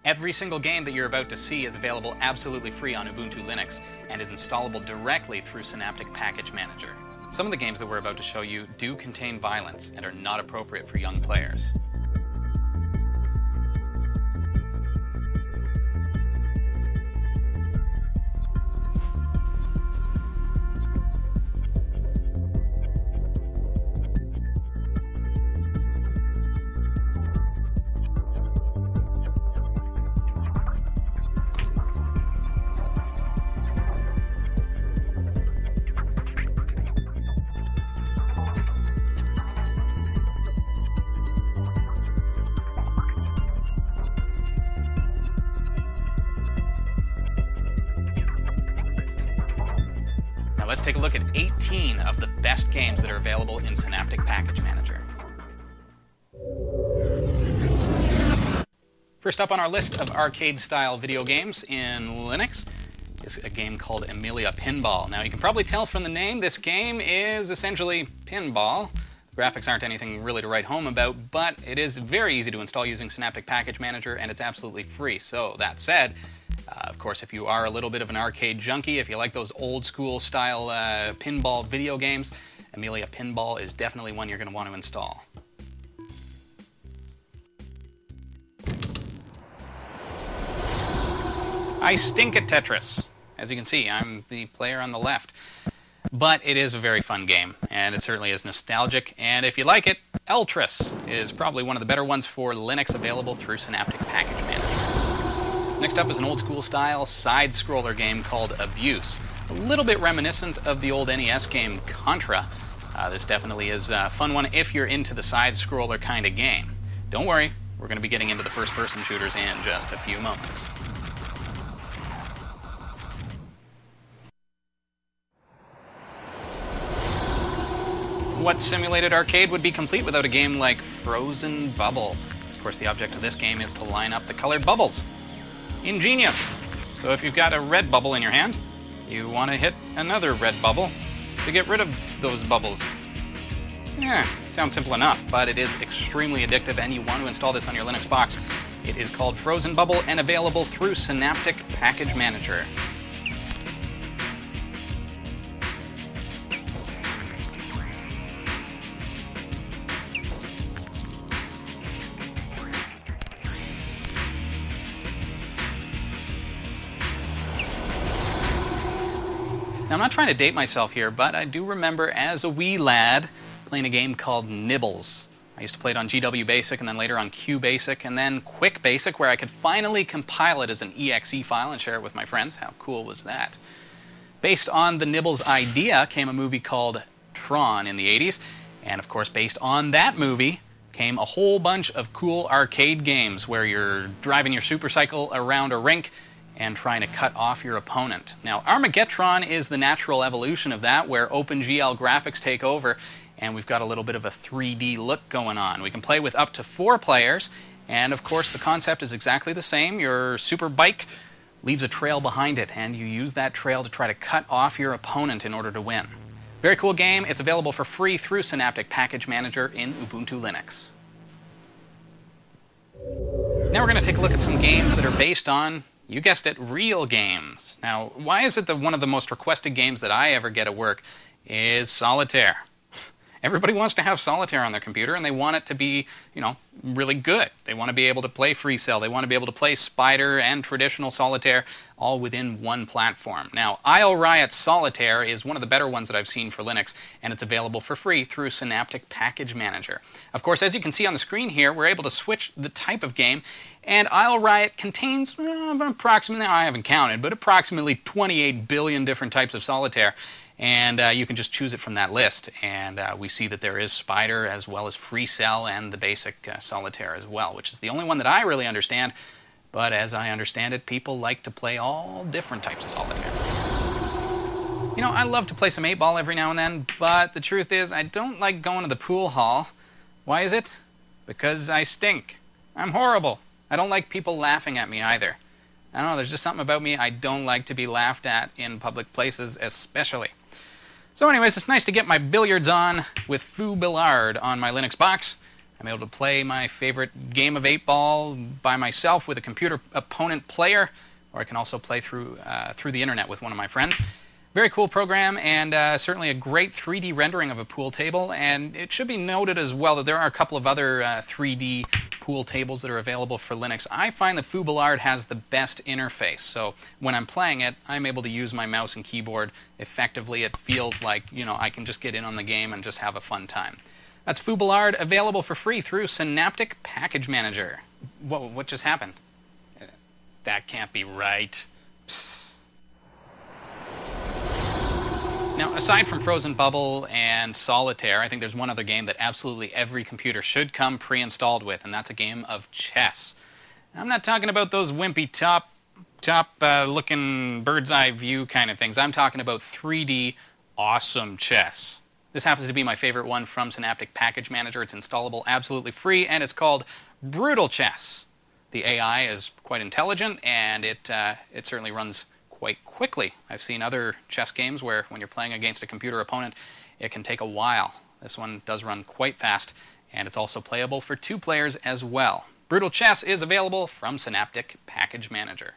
Every single game that you're about to see is available absolutely free on Ubuntu Linux and is installable directly through Synaptic Package Manager. Some of the games that we're about to show you do contain violence and are not appropriate for young players. Now let's take a look at 18 of the best games that are available in Synaptic Package Manager. First up on our list of arcade-style video games in Linux is a game called Amelia Pinball. Now you can probably tell from the name, this game is essentially pinball. The graphics aren't anything really to write home about, but it is very easy to install using Synaptic Package Manager, and it's absolutely free. So that said, of course, if you are a little bit of an arcade junkie, if you like those old school style pinball video games, Amelia Pinball is definitely one you're going to want to install. I stink at Tetris. As you can see, I'm the player on the left. But it is a very fun game, and it certainly is nostalgic. And if you like it, Eltris is probably one of the better ones for Linux available through Synaptic Package Manager. Next up is an old-school style side-scroller game called Abuse. A little bit reminiscent of the old NES game Contra. This definitely is a fun one if you're into the side-scroller kind of game. Don't worry, we're going to be getting into the first-person shooters in just a few moments. What simulated arcade would be complete without a game like Frozen Bubble? Of course, the object of this game is to line up the colored bubbles. Ingenious! So if you've got a red bubble in your hand, you want to hit another red bubble to get rid of those bubbles. Yeah, sounds simple enough, but it is extremely addictive, and you want to install this on your Linux box. It is called Frozen Bubble and available through Synaptic Package Manager. Now, I'm not trying to date myself here, but I do remember as a wee lad playing a game called Nibbles. I used to play it on GW Basic and then later on Q Basic and then Quick Basic, where I could finally compile it as an exe file and share it with my friends. How cool was that? Based on the Nibbles idea came a movie called Tron in the 80s, and of course based on that movie came a whole bunch of cool arcade games where you're driving your supercycle around a rink and trying to cut off your opponent. Now, Armageddon is the natural evolution of that, where OpenGL graphics take over, and we've got a little bit of a 3D look going on. We can play with up to 4 players, and of course the concept is exactly the same. Your super bike leaves a trail behind it, and you use that trail to try to cut off your opponent in order to win. Very cool game. It's available for free through Synaptic Package Manager in Ubuntu Linux. Now we're going to take a look at some games that are based on, you guessed it, real games. Now, why is it that one of the most requested games that I ever get at work is Solitaire? Everybody wants to have Solitaire on their computer, and they want it to be, really good. They want to be able to play Free Cell. They want to be able to play Spider and traditional Solitaire all within one platform. Now, Isle Riot Solitaire is one of the better ones that I've seen for Linux, and it's available for free through Synaptic Package Manager. Of course, as you can see on the screen here, we're able to switch the type of game, and Isle Riot contains approximately, I haven't counted, but approximately 28 billion different types of Solitaire. And you can just choose it from that list. And we see that there is Spider as well as Free Cell and the basic Solitaire as well, which is the only one that I really understand. But as I understand it, people like to play all different types of Solitaire. I love to play some 8-ball every now and then, but the truth is I don't like going to the pool hall. Why is it? Because I stink. I'm horrible. I don't like people laughing at me either. I don't know, there's just something about me I don't like to be laughed at in public places especially. So anyways, it's nice to get my Billiards on with Foo Billard on my Linux box. I'm able to play my favorite game of 8-ball by myself with a computer opponent player, or I can also play through the internet with one of my friends. Very cool program, and certainly a great 3D rendering of a pool table. And it should be noted as well that there are a couple of other 3D pool tables that are available for Linux. I find that Billiards has the best interface, so when I'm playing it, I'm able to use my mouse and keyboard effectively. It feels like, you know, I can just get in on the game and just have a fun time. That's Billiards, available for free through Synaptic Package Manager. Whoa, what just happened? That can't be right. Psst. Now, aside from Frozen Bubble and Solitaire, I think there's one other game that absolutely every computer should come pre-installed with, and that's a game of chess. I'm not talking about those wimpy top-looking bird's-eye view kind of things. I'm talking about 3D awesome chess. This happens to be my favorite one from Synaptic Package Manager. It's installable absolutely free, and it's called Brutal Chess. The AI is quite intelligent, and it certainly runs quite quickly. I've seen other chess games where when you're playing against a computer opponent, it can take a while. This one does run quite fast, and it's also playable for 2 players as well. Brutal Chess is available from Synaptic Package Manager.